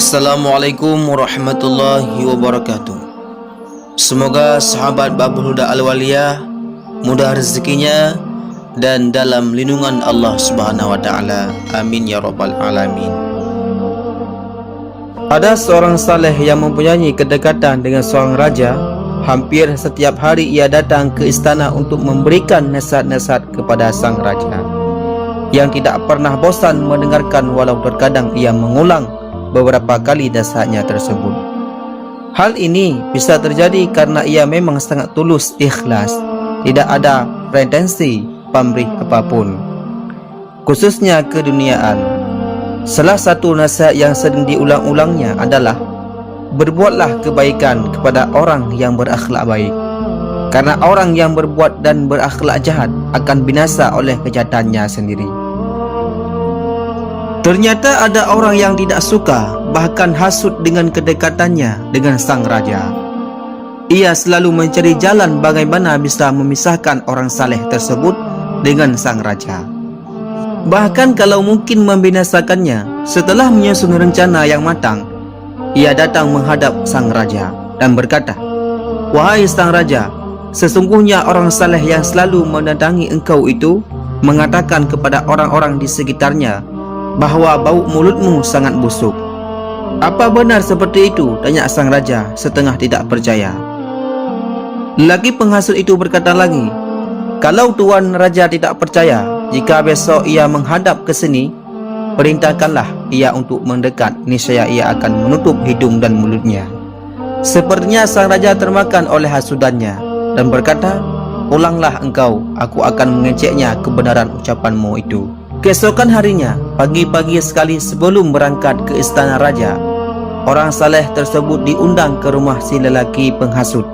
Assalamualaikum warahmatullahi wabarakatuh. Semoga sahabat Babul Huda Al-Waliyah mudah rezekinya dan dalam lindungan Allah Subhanahu wa taala. Amin ya rabbal alamin. Ada seorang saleh yang mempunyai kedekatan dengan seorang raja. Hampir setiap hari ia datang ke istana untuk memberikan nasihat-nasihat kepada sang raja, yang tidak pernah bosan mendengarkan walau terkadang ia mengulang beberapa kali nasihatnya tersebut. Hal ini bisa terjadi karena ia memang sangat tulus ikhlas, tidak ada pretensi pamrih apapun, khususnya keduniaan. Salah satu nasihat yang sering diulang-ulangnya adalah berbuatlah kebaikan kepada orang yang berakhlak baik, karena orang yang berbuat dan berakhlak jahat akan binasa oleh kejahatannya sendiri. Ternyata ada orang yang tidak suka, bahkan hasut dengan kedekatannya dengan sang raja. Ia selalu mencari jalan bagaimana bisa memisahkan orang saleh tersebut dengan sang raja. Bahkan kalau mungkin membinasakannya, setelah menyusun rencana yang matang, ia datang menghadap sang raja dan berkata, "Wahai sang raja, sesungguhnya orang saleh yang selalu mendatangi engkau itu mengatakan kepada orang-orang di sekitarnya bahwa bau mulutmu sangat busuk. Apa benar seperti itu?" tanya sang raja setengah tidak percaya. Lelaki penghasut itu berkata lagi, "Kalau tuan raja tidak percaya, jika besok ia menghadap ke sini, perintahkanlah ia untuk mendekat, niscaya ia akan menutup hidung dan mulutnya." Sepertinya sang raja termakan oleh hasudannya dan berkata, "Pulanglah engkau, aku akan mengeceknya kebenaran ucapanmu itu." Keesokan harinya, pagi-pagi sekali sebelum berangkat ke istana raja, orang saleh tersebut diundang ke rumah si lelaki penghasut.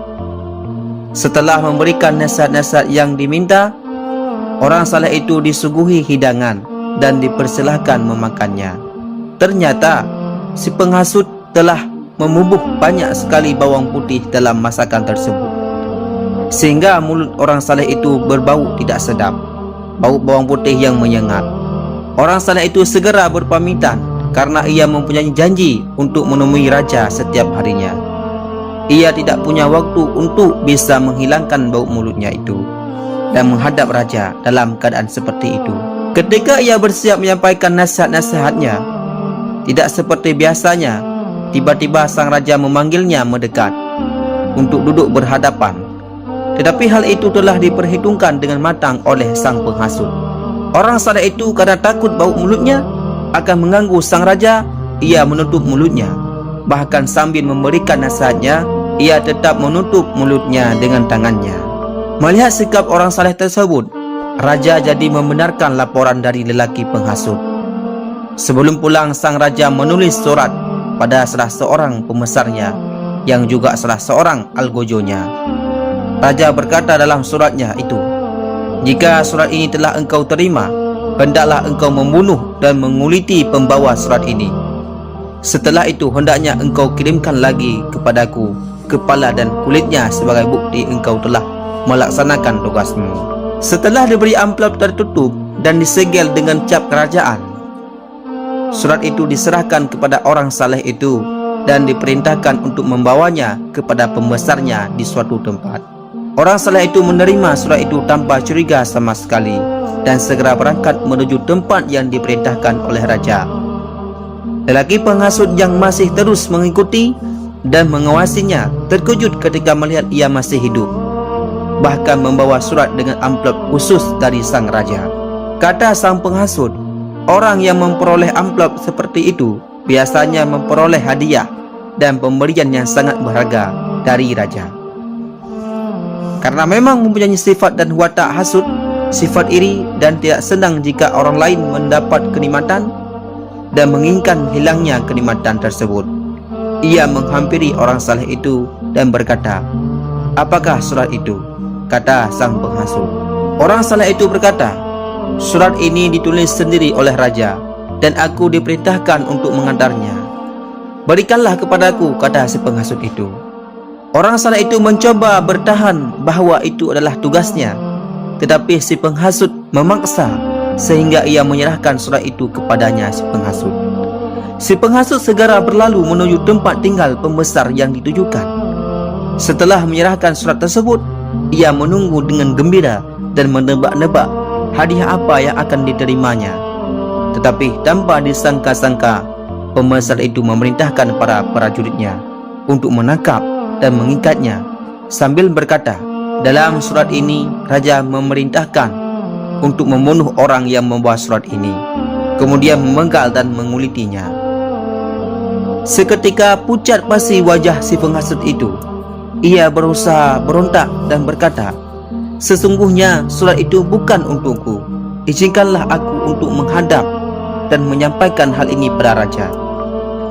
Setelah memberikan nasihat-nasihat yang diminta, orang saleh itu disuguhi hidangan dan dipersilahkan memakannya. Ternyata si penghasut telah memubuh banyak sekali bawang putih dalam masakan tersebut, sehingga mulut orang saleh itu berbau tidak sedap, bau bawang putih yang menyengat. Orang saleh itu segera berpamitan karena ia mempunyai janji untuk menemui raja setiap harinya. Ia tidak punya waktu untuk bisa menghilangkan bau mulutnya itu dan menghadap raja dalam keadaan seperti itu. Ketika ia bersiap menyampaikan nasihat-nasihatnya, tidak seperti biasanya, tiba-tiba sang raja memanggilnya mendekat untuk duduk berhadapan. Tetapi hal itu telah diperhitungkan dengan matang oleh sang penghasut. Orang saleh itu karena takut bau mulutnya akan mengganggu sang raja, ia menutup mulutnya. Bahkan sambil memberikan nasihatnya, ia tetap menutup mulutnya dengan tangannya. Melihat sikap orang saleh tersebut, raja jadi membenarkan laporan dari lelaki penghasut. Sebelum pulang, sang raja menulis surat pada salah seorang pembesarnya yang juga salah seorang algojonya. Raja berkata dalam suratnya itu, "Jika surat ini telah engkau terima, hendaklah engkau membunuh dan menguliti pembawa surat ini. Setelah itu hendaknya engkau kirimkan lagi kepadaku kepala dan kulitnya sebagai bukti engkau telah melaksanakan tugasmu." Setelah diberi amplop tertutup dan disegel dengan cap kerajaan, surat itu diserahkan kepada orang saleh itu dan diperintahkan untuk membawanya kepada pembesarnya di suatu tempat. Orang saleh itu menerima surat itu tanpa curiga sama sekali dan segera berangkat menuju tempat yang diperintahkan oleh raja. Lelaki penghasut yang masih terus mengikuti dan mengawasinya terkejut ketika melihat ia masih hidup, bahkan membawa surat dengan amplop khusus dari sang raja. Kata sang penghasut, orang yang memperoleh amplop seperti itu biasanya memperoleh hadiah dan pemberian yang sangat berharga dari raja. Karena memang mempunyai sifat dan watak hasut, sifat iri dan tidak senang jika orang lain mendapat kenikmatan dan menginginkan hilangnya kenikmatan tersebut, ia menghampiri orang saleh itu dan berkata, "Apakah surat itu?" Kata sang penghasut. Orang saleh itu berkata, "Surat ini ditulis sendiri oleh raja dan aku diperintahkan untuk mengantarnya." "Berikanlah kepadaku," kata si penghasut itu. Orang saleh itu mencoba bertahan bahwa itu adalah tugasnya, tetapi si penghasut memaksa sehingga ia menyerahkan surat itu kepadanya si penghasut. Si penghasut segera berlalu menuju tempat tinggal pembesar yang ditujukan. Setelah menyerahkan surat tersebut, ia menunggu dengan gembira dan menebak-nebak hadiah apa yang akan diterimanya. Tetapi tanpa disangka-sangka, pembesar itu memerintahkan para prajuritnya untuk menangkap dan mengikatnya sambil berkata, dalam surat ini raja memerintahkan untuk membunuh orang yang membawa surat ini. Kemudian memenggal dan mengulitinya. Seketika pucat pasi wajah si penghasut itu. Ia berusaha berontak dan berkata, sesungguhnya surat itu bukan untukku. Izinkanlah aku untuk menghadap dan menyampaikan hal ini pada raja.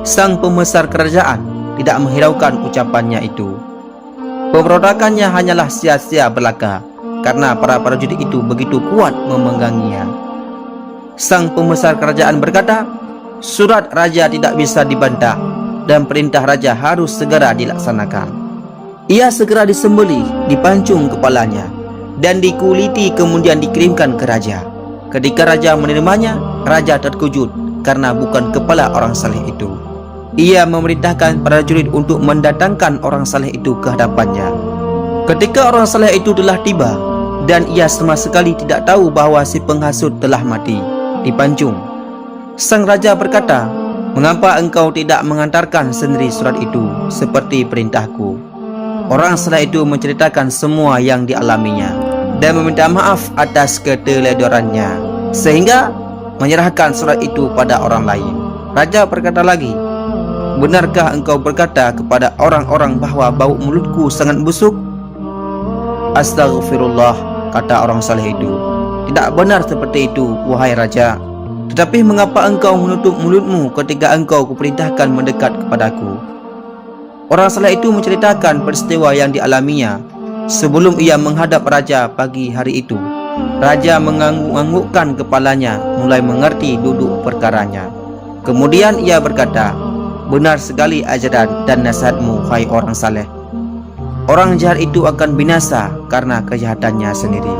Sang pembesar kerajaan tidak menghiraukan ucapannya itu. Pemberontakannya hanyalah sia-sia belaka karena para prajurit itu begitu kuat memegangnya. Sang pembesar kerajaan berkata, surat raja tidak bisa dibantah dan perintah raja harus segera dilaksanakan. Ia segera disembelih, dipancung kepalanya dan dikuliti, kemudian dikirimkan ke raja. Ketika raja menerimanya, raja terkejut karena bukan kepala orang saleh itu. Ia memerintahkan prajurit untuk mendatangkan orang saleh itu ke hadapannya. Ketika orang saleh itu telah tiba dan ia sama sekali tidak tahu bahawa si penghasut telah mati, dipancung, sang raja berkata, mengapa engkau tidak mengantarkan sendiri surat itu seperti perintahku? Orang saleh itu menceritakan semua yang dialaminya dan meminta maaf atas keteledorannya, sehingga menyerahkan surat itu pada orang lain. Raja berkata lagi, benarkah engkau berkata kepada orang-orang bahawa bau mulutku sangat busuk? Astaghfirullah, kata orang saleh itu. Tidak benar seperti itu, wahai raja. Tetapi mengapa engkau menutup mulutmu ketika engkau kuperintahkan mendekat kepadaku? Orang saleh itu menceritakan peristiwa yang dialaminya sebelum ia menghadap raja pagi hari itu. Raja mengangguk-anggukkan kepalanya, mulai mengerti duduk perkaranya. Kemudian ia berkata, benar sekali ajaran dan nasihatmu, hai orang saleh. Orang jahat itu akan binasa karena kejahatannya sendiri.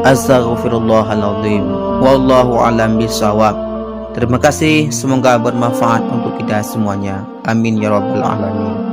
Astaghfirullahaladzim. Wallahu a'lam bishawab. Terima kasih, semoga bermanfaat untuk kita semuanya. Amin ya rabbal alamin.